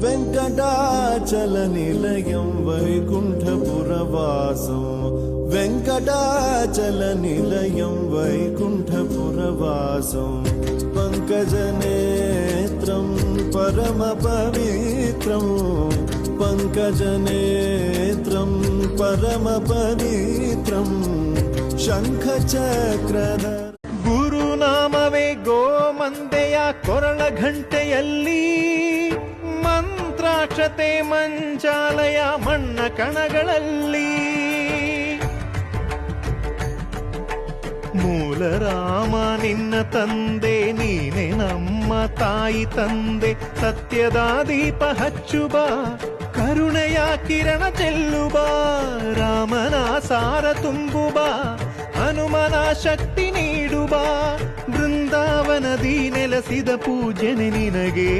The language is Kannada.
వెంకటాచల నిలయం వైకుంఠపురవాసం వెంకటాచల నిలయం వైకుంఠపురవాసం పంకజనేత్రం పరమ పవిత్రం పంకజనేత్రం పరమ పవిత్రం ಶಂಖಚಕ್ರದ ಗುರುನಾಮವೇ ಗೋಮಂದೆಯ ಕೊರಳ ಘಂಟೆಯಲ್ಲಿ ಮಂತ್ರಾಕ್ಷತೆ ಮಂಚಾಲಯ ಮಣ್ಣ ಕಣಗಳಲ್ಲಿ ಮೂಲ ರಾಮ ನಿನ್ನ ತಂದೆ ನೀನೆ ನಮ್ಮ ತಾಯಿ ತಂದೆ ಸತ್ಯದ ದೀಪ ಹಚ್ಚುಬ ಕರುಣೆಯ ಕಿರಣ ಚೆಲ್ಲುಬ ರಾಮನ ಸಾರ ತುಂಬುಬ ಹನುಮನ ಶಕ್ತಿ ನೀಡುವ ಬೃಂದಾವನದಿ ನೆಲೆಸಿದ ಪೂಜನೆ ನಿನಗೆ